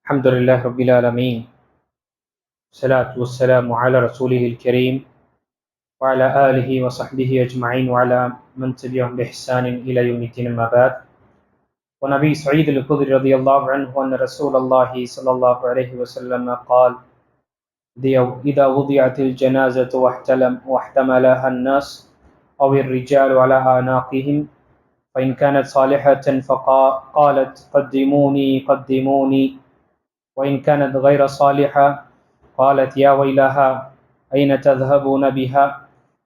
الحمد لله رب العالمين. الصلاة والسلام على رسوله الكريم وعلى آله وصحبه أجمعين وعلى من تبعهم بإحسان إلى يوم الدين. أما بعد. ونبي سعيد الخدري رضي الله عنه أن رسول الله صلى الله عليه وسلم قال: إذا وضعت الجنازة واحتملها الناس أو الرجال على أعناقهم فإن كانت صالحة فقالت قدموني قدموني، وإن كانت غير صالحة قالت يا ويلها أين تذهبون بها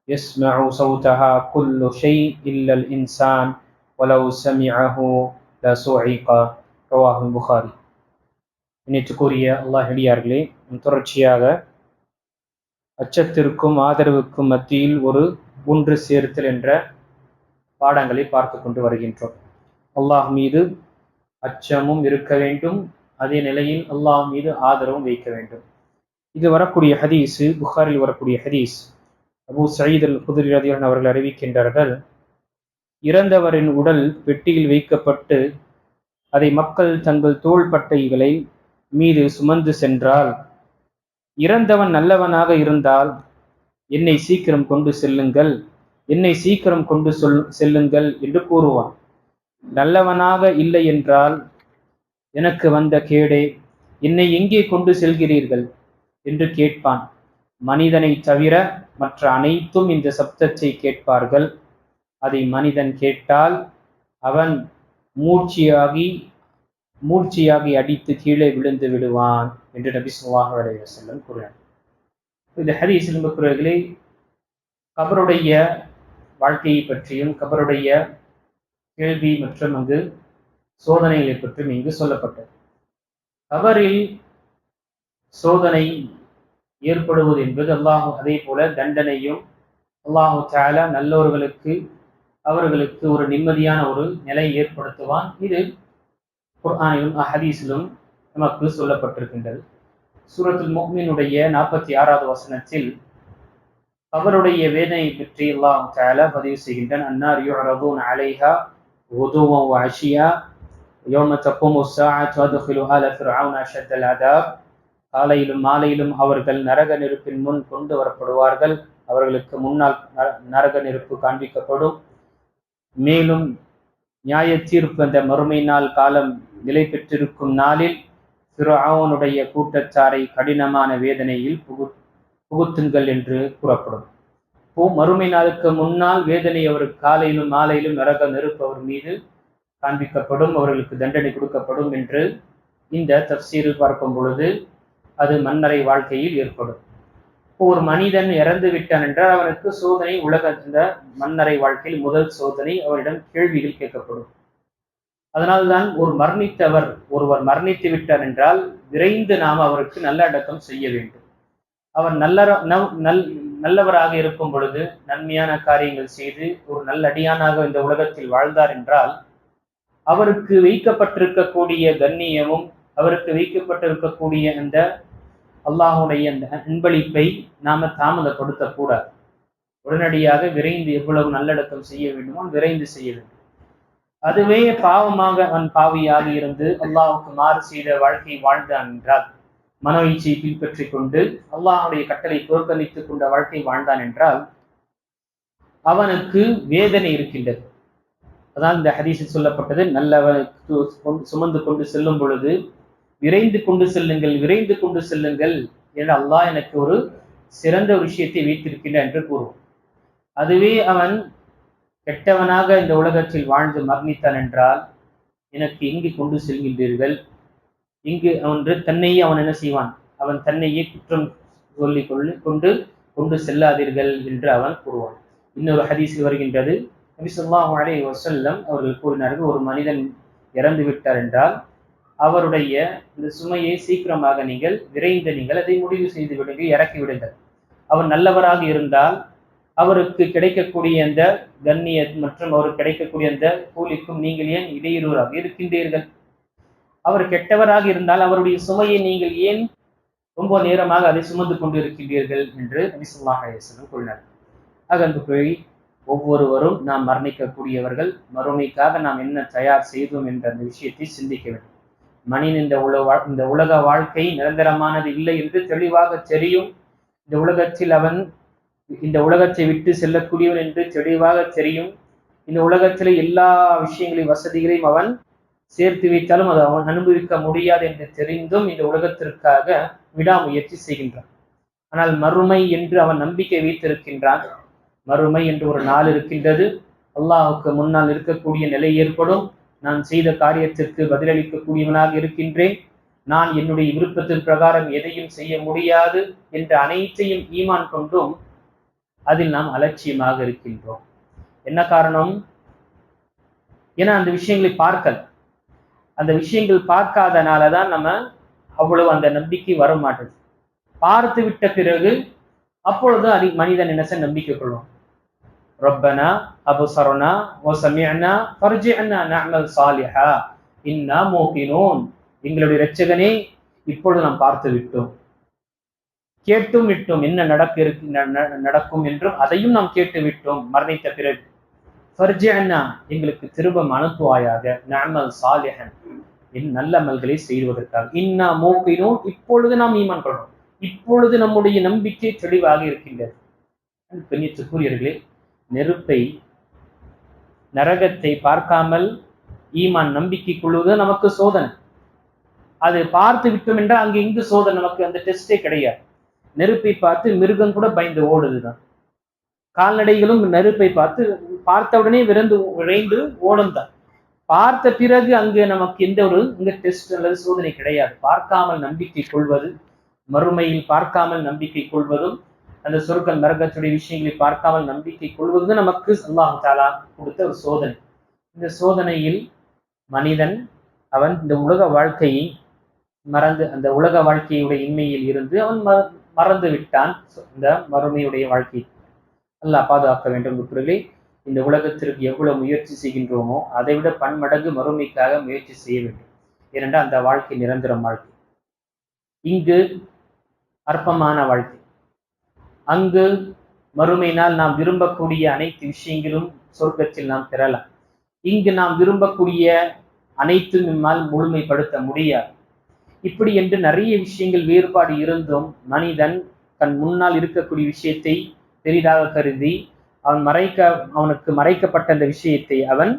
يسمع صوتها كل شيء إلا الإنسان ولو سمعه لصعق. رواه البخاري. இணைத்துக்குரிய அல்லாஹ் அடியார்களே, தொடர்ச்சியாக அச்சத்திற்கும் ஆதரவுக்கும் மத்தியில் ஒன்று சேர்த்தல் என்ற பாடங்களை பார்த்து கொண்டு வருகின்றோம். அல்லாஹ் மீது அச்சமும் இருக்க வேண்டும், அதே நிலையில் அல்லாஹ் மீது ஆதரவும் வைக்க வேண்டும். இது வரக்கூடிய ஹதீஸ், புகாரில் வரக்கூடிய ஹதீஸ். அபூ சயீத் அல்-குத்ரி ரலியல்லாஹு அவர்கள் அறிவிக்கின்றார்கள், இறந்தவரின் உடல் பெட்டியில் வைக்கப்பட்டு அதை மக்கள் தங்கள் தோள்பட்டைகளை மீது சுமந்து சென்றால், இறந்தவன் நல்லவனாக இருந்தால் என்னை சீக்கிரம் கொண்டு செல்லுங்கள், என்னை சீக்கிரம் கொண்டு செல்லுங்கள் என்று கூறுவான். நல்லவனாக இல்லை என்றால், எனக்கு வந்த கேடே, என்னை எங்கே கொண்டு செல்கிறீர்கள் என்று கேட்பான். மனிதனை தவிர மற்ற அனைத்தும் இந்த சப்தத்தை கேட்பார்கள். அதை மனிதன் கேட்டால் அவன் மூர்ச்சியாகி அடித்து கீழே விழுந்து விடுவான் என்று நபி ஸல்லல்லாஹு அலைஹி வஸல்லம் கூறினார். இந்த ஹதீஸ் என்பவர்களே, கபருடைய வாழ்க்கையை பற்றியும் கபருடைய கேள்வி மற்றும் அங்கு சோதனைகளை பற்றியும் இங்கு சொல்லப்பட்டது. கபரில் சோதனை ஏற்படுவது என்பது அதே போல தண்டனையும் அல்லாஹு தஆலா நல்லவர்களுக்கு அவர்களுக்கு ஒரு நிம்மதியான ஒரு நிலை ஏற்படுத்துவான். இது குர்ஆனிலும் ஹதீஸிலும் நமக்கு சொல்லப்பட்டிருக்கின்றது. சூரத்துல் முஃமினுடைய 46வது வசனத்தில் கபருடைய வேதனை பற்றி அல்லாஹு தஆலா பதிவு செய்கின்றான். அன்னார் யுஅரதுன அலைஹா குதுவன் வ அஷியா யௌம தகுமு ஸாஅத்து வஅத்கிலு ஆல ஃபிர்அவுன அஷத்தல் அஸாப். காலையிலும் மாலையிலும் அவர்கள் நரக நெருப்பின் முன் கொண்டு வரப்படுவார்கள். அவர்களுக்கு முன்னால் நரக நெருப்பு காண்பிக்கப்படும். மேலும் நியாய தீர்ப்பு அந்த மறுமை நாள் காலம் நிலை பெற்றிருக்கும் நாளில் ஃபிர்அவுனுடைய கூட்டத்தாரை கடினமான வேதனையில் புகுத்துங்கள் என்று கூறப்படும். மறுமை நாளுக்கு முன்னால் வேதனை அவருக்கு காலையிலும் மாலையிலும் நரக நெருப்பு அவர் மீது காண்பிக்கப்படும், அவர்களுக்கு தண்டனை கொடுக்கப்படும் என்று இந்த தஃசீரில் பார்க்கும் பொழுது அது மன்னரை வாழ்க்கையில் ஏற்படும். ஒரு மனிதன் இறந்து விட்டான் என்றால் அவனுக்கு சோதனை இந்த மன்னரை வாழ்க்கையில் முதல் சோதனை, அவரிடம் கேள்விகள் கேட்கப்படும். அதனால்தான் ஒருவர் மரணித்து விட்டார் என்றால் விரைந்து நாம் அவருக்கு நல்லடக்கம் செய்ய வேண்டும். அவர் நல்லவராக இருக்கும் பொழுது நன்மையான காரியங்கள் செய்து ஒரு நல்லடியானாக இந்த உலகத்தில் வாழ்ந்தார் என்றால் அவருக்கு வைக்கப்பட்டிருக்கக்கூடிய கண்ணியமும் அவருக்கு வைக்கப்பட்டிருக்கக்கூடிய அந்த அல்லாஹுடைய அந்த அன்பளிப்பை நாம தாமதப்படுத்தக்கூடாது. உடனடியாக விரைந்து எவ்வளவு நல்லடக்கம் செய்ய வேண்டுமோ விரைந்து செய்ய வேண்டும். அதுவே பாவமாக அவன் பாவியாக இருந்து அல்லாஹுக்கு மாறு செய்த வாழ்க்கை வாழ்ந்தான் என்றால், மனோ இச்சையை பின்பற்றி கொண்டு அல்லாஹுடைய கட்டளை புறக்கணித்துக் கொண்ட வாழ்க்கை வாழ்ந்தான் என்றால் அவனுக்கு வேதனை இருக்கின்றது. அதான் இந்த ஹதீஸில் சொல்லப்பட்டது, நல்லவனுக்கு சுமந்து கொண்டு செல்லும் பொழுது விரைந்து கொண்டு செல்லுங்கள், விரைந்து கொண்டு செல்லுங்கள் என்று அல்லாஹ் எனக்கு ஒரு சிறந்த ஒரு விஷயத்தை வைத்திருக்கின்றான் என்று கூறுவான். அதுவே அவன் கெட்டவனாக இந்த உலகத்தில் வாழ்ந்து மரணித்தான் என்றால், எனக்கு எங்கு கொண்டு செல்கின்றீர்கள், இங்கு தன்னையே அவன் என்ன செய்வான், அவன் தன்னையே குற்றம் சொல்லிக் கொண்டு செல்லாதீர்கள் என்று அவன் கூறுவான். இன்னொரு ஹதீஸில் வருகின்றது, நபி ஸல்லல்லாஹு அலைஹி வஸல்லம் அவர்கள் கூறினார்கள், ஒரு மனிதன் இறந்து விட்டார் என்றால் அவருடைய இந்த சுமையை சீக்கிரமாக விரைந்து அதை முடிவு செய்து விடுங்கள், இறக்கி விடுங்கள். அவர் நல்லவராக இருந்தால் அவருக்கு கிடைக்கக்கூடிய அந்த கண்ணியம் மற்றும் அவருக்கு கிடைக்கக்கூடிய அந்த கூலிக்கும் நீங்கள் ஏன் இடையூறாக இருக்கின்றீர்கள்? அவர் கெட்டவராக இருந்தால் அவருடைய சுமையை நீங்கள் ஏன் ரொம்ப நேரமாக அதை சுமந்து கொண்டு இருக்கின்றீர்கள் என்று நபி ஸல்லல்லாஹு அலைஹி வஸல்லம் கூறினார். அன்புக்குரிய ஒவ்வொருவரும் நாம் மரணிக்கக்கூடியவர்கள், மறுமைக்காக நாம் என்ன தயார் செய்தோம் என்ற அந்த விஷயத்தை சிந்திக்க வேண்டும். மனிதன் இந்த உலக வாழ்க்கை நிரந்தரமானது இல்லை என்று தெளிவாக தெரியும். இந்த உலகத்தை விட்டு செல்லக்கூடியவன் என்று தெளிவாக தெரியும். இந்த உலகத்திலே எல்லா விஷயங்களையும் வசதிகளையும் அவன் சேர்த்து வைத்தாலும் அதை அவன் அனுபவிக்க முடியாது என்று தெரிந்தும் இந்த உலகத்திற்காக விடாமுயற்சி செய்கின்றான். ஆனால் மறுமை என்று அவன் நம்பிக்கை வைத்திருக்கின்றான். மறுமை என்று ஒரு நாள் இருக்கின்றது. அல்லாஹுக்கு முன்னால் இருக்கக்கூடிய நிலை ஏற்படும். நான் செய்த காரியத்திற்கு பதிலளிக்கக்கூடியவனாக இருக்கின்றேன். நான் என்னுடைய விருப்பத்தின் பிரகாரம் எதையும் செய்ய முடியாது என்ற அனைத்தையும் ஈமான் கொண்டும் அதில் நாம் அலட்சியமாக இருக்கின்றோம். என்ன காரணம்? ஏன்னா அந்த விஷயங்களை பார்க்கல. அந்த விஷயங்கள் பார்க்காதனாலதான் நம்ம அவ்வளவு அந்த நம்பிக்கை வர மாட்டேது. பார்த்து விட்ட பிறகு அப்பொழுது அது மனிதன் என்ன நம்பிக்கை கொள்ளும். ரப்பனா அபுசரனா வசமிஅனா ஃபர்ஜிஅனா நஅமல் சாலிஹா இன்னா மூகினூன். எங்களுடைய இரட்சகனே, இப்பொழுது நாம் பார்த்து விட்டோம், கேட்டும் விட்டோம், என்ன நடக்கும் என்றும் அதையும் நாம் கேட்டு விட்டோம். மரணித்த பிறகு ஃபர்ஜிஅனா, எங்களுக்கு திரும்ப அனுப்புவாயாக, நஅமல் சாலிஹன், என் நல்ல அமல்களை செய்வதற்காக, இன்னா மூகினூன், இப்பொழுது நாம் ஈமான் கொள்றோம், இப்பொழுது நம்முடைய நம்பிக்கை தெளிவாக இருக்கின்றது. கண்ணியத்துக்குரியவர்களே, நெருப்பை, நரகத்தை பார்க்காமல் ஈமான் நம்பிக்கை கொள்வது நமக்கு சோதனை. அது பார்த்து விட்டோம் என்றால் அங்கு இங்கு சோதனை, நமக்கு அந்த டெஸ்டே கிடையாது. நெருப்பை பார்த்து மிருகம் கூட பயந்து ஓடுதுதான். கால்நடைகளும் நெருப்பை பார்த்தவுடனே விரைந்து ஓடும் தான். பார்த்த பிறகு அங்கு நமக்கு எந்த ஒரு டெஸ்ட் அல்லது சோதனை கிடையாது. பார்க்காமல் நம்பிக்கை கொள்வது, மறுமையில் பார்க்காமல் நம்பிக்கை கொள்வதும், அந்த சொர்க்க நரகத்துடைய விஷயங்களை பார்க்காமல் நம்பிக்கை கொள்வது நமக்கு அல்லாஹ் தஆலா கொடுத்த ஒரு சோதனை. இந்த சோதனையில் மனிதன் அவன் இந்த உலக வாழ்க்கையை மறந்து, அந்த உலக வாழ்க்கையுடைய இன்மையில் இருந்து அவன் மறந்து விட்டான். இந்த மறுமையுடைய வாழ்க்கை அல்லாஹ் பாதுகாக்க வேண்டும். குற்றங்களே, இந்த உலகத்திற்கு எவ்வளவு முயற்சி செய்கின்றோமோ அதை விட பன்மடங்கு மறுமைக்காக முயற்சி செய்ய வேண்டும். ஏனென்றால் அந்த வாழ்க்கை நிரந்தரம் வாழ்க்கை. இங்கு அற்பமான வாழ்க்கை, அங்கு மறுமையினால் நாம் விரும்பக்கூடிய அனைத்து விஷயங்களும் சொர்க்கத்தில் நாம் பெறலாம். இங்கு நாம் விரும்பக்கூடிய அனைத்தும் நம்மால் முழுமைப்படுத்த முடியாது. இப்படி என்று நிறைய விஷயங்கள் வேறுபாடு இருந்தும் மனிதன் தன் முன்னால் இருக்கக்கூடிய விஷயத்தை பெரிதாக கருதி அவனுக்கு மறைக்கப்பட்ட அந்த விஷயத்தை அவன்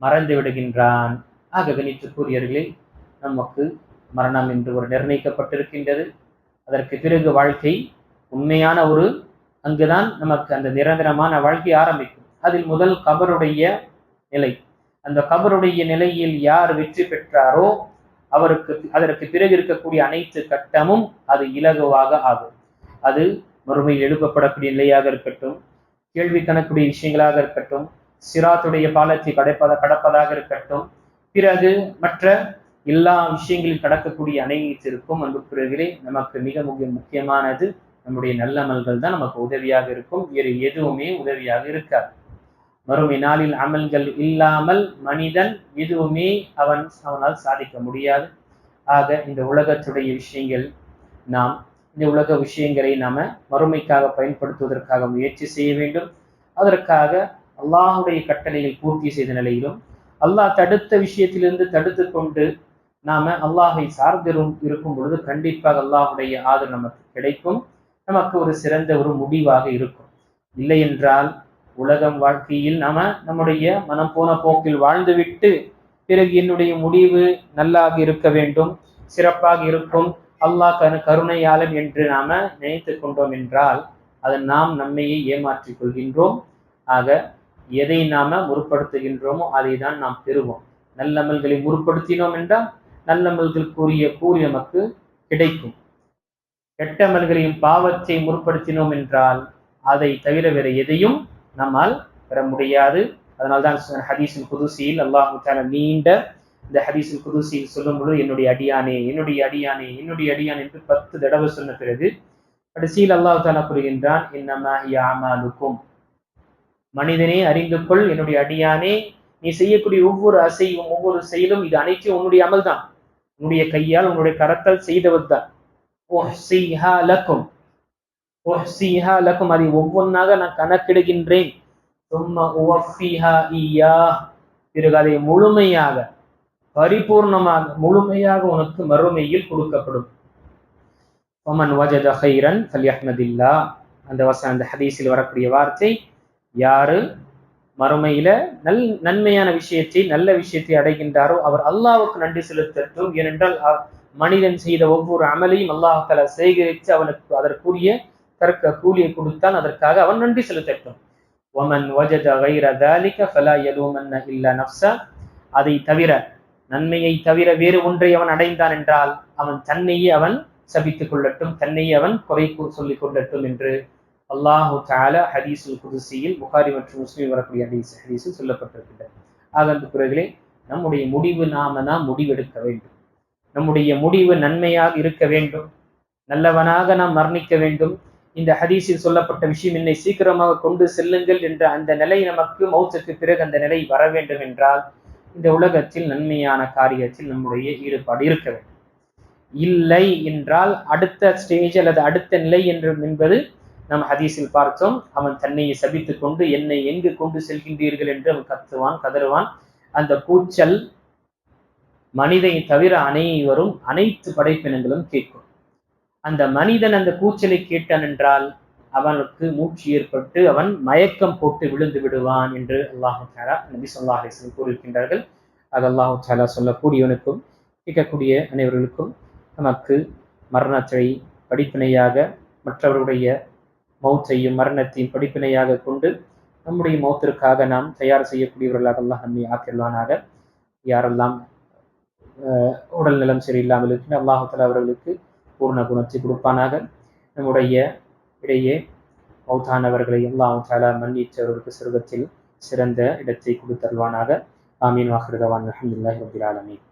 மறந்து விடுகின்றான். ஆக கணித்துக்குரியவர்களே, நமக்கு மரணம் என்று ஒரு நிர்ணயிக்கப்பட்டிருக்கின்றது. அதற்கு பிறகு வாழ்க்கை உண்மையான அங்குதான் நமக்கு அந்த நிரந்தரமான வாழ்க்கை ஆரம்பிக்கும். அதில் முதல் கபருடைய நிலை. அந்த கபருடைய நிலையில் யார் வெற்றி பெற்றாரோ அதற்கு பிறகு இருக்கக்கூடிய அனைத்து கட்டமும் அது இலகுவாக ஆகும். அது மறுமையில் எழுப்பப்படக்கூடிய நிலையாக இருக்கட்டும், கேள்வி கணக்குடைய விஷயங்களாக இருக்கட்டும், சிராத்துடைய பாலத்தை கடப்பதாக இருக்கட்டும், பிறகு மற்ற எல்லா விஷயங்களில் கடக்கக்கூடிய அனைத்திற்கும் அன்புக்குரியவர்களே, நமக்கு மிக முக்கியமானது நம்முடைய நல்லமல்கள் தான் நமக்கு உதவியாக இருக்கும். வேறு எதுவுமே உதவியாக இருக்காது. மறுமை நாளில் அமல்கள் இல்லாமல் மனிதன் எதுவுமே அவனால் சாதிக்க முடியாது. ஆக இந்த உலகத்துடைய விஷயங்கள், இந்த உலக விஷயங்களை நாம மறுமைக்காக பயன்படுத்துவதற்காக முயற்சி செய்ய வேண்டும். அதற்காக அல்லாஹுடைய கட்டளைகள் பூர்த்தி செய்த நிலையிலும் அல்லாஹ் தடுத்த விஷயத்திலிருந்து தடுத்து கொண்டு நாம அல்லாஹை சார்ந்து இருக்கும் பொழுது கண்டிப்பாக அல்லாஹுடைய ஆதரவு நமக்கு கிடைக்கும். நமக்கு ஒரு சிறந்த ஒரு முடிவாக இருக்கும். இல்லை என்றால் உலகம் வாழ்க்கையில் நாம நம்முடைய மனம் போன போக்கில் வாழ்ந்துவிட்டு பிறகு என்னுடைய முடிவு நல்லாக இருக்க வேண்டும், சிறப்பாக இருக்கும், அல்லாஹ் கருணையாளன் என்று நாம நினைத்து கொண்டோம் என்றால் அது நாம் நம்மையே ஏமாற்றிக் கொள்கின்றோம். ஆக எதை நாம முற்படுத்துகின்றோமோ அதை தான் நாம் பெறுவோம். நல்லமல்களை முற்படுத்தினோம் என்றால் நல்லமல்களுக்குரிய கூலி நமக்கு கிடைக்கும். கெட்டமல்களையும் பாவத்தை முற்படுத்தினோம் என்றால் அதை தவிர வேற எதையும் நம்மால் பெற முடியாது. அதனால்தான் ஹதீஸுல் குதுசியில் அல்லாஹ் தஆலா நீண்ட இந்த ஹதீஸுல் குதுசியில் சொல்லும் பொழுது என்னுடைய அடியானே, என்னுடைய அடியானே, என்னுடைய அடியான் என்று 10 தடவை சொன்ன பிறகு கடைசியில் அல்லாஹ் தஆலா கூறுகின்றான், இன்னமா ஹிய அமாலுக்கும், மனிதனே அறிந்து கொள், என்னுடைய அடியானே, நீ செய்யக்கூடிய ஒவ்வொரு அசைவும் ஒவ்வொரு செயலும் இது அனைத்தும் உன்னுடைய அமல் தான், உன்னுடைய கையால் உன்னுடைய கரத்தால் செய்தவது தான். அதை ஒவ்வொன்றாக நான் கணக்கிடுகின்றேன். பிறகு அதை முழுமையாக பரிபூர்ணமாக முழுமையாக உனக்கு மறுமையில் கொடுக்கப்படும். ஒமன் வஜத ஹைரன் ஃபல்யஹ்மதில்லா, அந்த ஹதீஸில் வரக்கூடிய வார்த்தை, யாரு மறுமையில நன்மையான விஷயத்தை நல்ல விஷயத்தை அடைகின்றாரோ அவர் அல்லாஹ்வுக்கு நன்றி செலுத்தட்டும். ஏனென்றால் மனிதன் செய்த ஒவ்வொரு அமலையும் அல்லாஹ் தஆலா சேகரித்து அவனுக்கு அதற்குரிய தர்க்க கூலியை கொடுத்தான், அதற்காக அவன் நன்றி செலுத்தட்டும். ஒமன் வஜத கைர தாலிக ஃபலா யலூமன்ன இல்லா நஃப்ஸா, அதை தவிர நன்மையை தவிர வேறு ஒன்றை அவன் அடைந்தான் என்றால் அவன் தன்னையே அவன் சபித்துக் கொள்ளட்டும், தன்னையே அவன் குறை சொல்லிக் கொள்ளட்டும் என்று அல்லாஹு தஆலா ஹதீஸுல் குதுஸியில் புகாரி மற்றும் முஸ்லிம் வரக்கூடிய ஹதீஸில் சொல்லப்பட்டிருக்கின்றது. ஆக பிறகுகளே, நம்முடைய முடிவு நாம் முடிவெடுக்க வேண்டும். நம்முடைய முடிவு நன்மையாக இருக்க வேண்டும், நல்லவனாக நாம் மரணிக்க வேண்டும். இந்த ஹதீஸில் சொல்லப்பட்ட விஷயம் என்னை சீக்கிரமாக கொண்டு செல்லுங்கள் என்ற அந்த நிலை நமக்கு மௌத்துக்கு பிறகு அந்த நிலை வர வேண்டும் என்றால் இந்த உலகத்தில் நன்மையான காரியத்தில் நம்முடைய ஈடுபாடு இருக்க வேண்டும். இல்லை என்றால் அடுத்த ஸ்டேஜ் அல்லது அடுத்த நிலை என்பது நாம் ஹதீஸில் பார்த்தோம், அவன் தன்னையை சபித்துக் கொண்டு என்னை எங்கு கொண்டு செல்கின்றீர்கள் என்று அவன் கத்துவான், கதறுவான். அந்த கூச்சல் மனிதனை தவிர அனைவரும் அனைத்து படைப்பினங்களும் கேட்கும். அந்த மனிதன் அந்த கூச்சலை கேட்டான் என்றால் அவனுக்கு மூச்சு ஏற்பட்டு அவன் மயக்கம் போட்டு விழுந்து விடுவான் என்று அல்லாஹு தஆலா நபி ஸல்லல்லாஹு அலைஹி வஸல்லம் கூறியிருக்கின்றார்கள். அது அல்லாஹு தஆலா சொல்லக்கூடியவனுக்கும் கேட்கக்கூடிய அனைவர்களுக்கும் நமக்கு மரணத்தை படிப்பினையாக, மற்றவருடைய மௌத்தையும் மரணத்தையும் படிப்பினையாக கொண்டு நம்முடைய மௌத்திற்காக நாம் தயார் செய்யக்கூடியவர்களாக அல்லாஹ் நம்மை ஆக்கிடுவானாக. யாரெல்லாம் உடல் நலம் சரியில்லாமல் இருக்கின்ற அல்லாஹு தஆலா அவர்களுக்கு பூர்ண குணத்தை கொடுப்பானாக. நம்முடைய இடையே மௌத்தானவர்களை அல்லாஹு தஆலா மன்னித்தவர்களுக்கு சொர்க்கத்தில் சிறந்த இடத்தை கொடுத்தருவானாக. ஆமீன். வாஹிரு தஅவானா அல்ஹம்துலில்லாஹி ரப்பில் ஆலமீன்.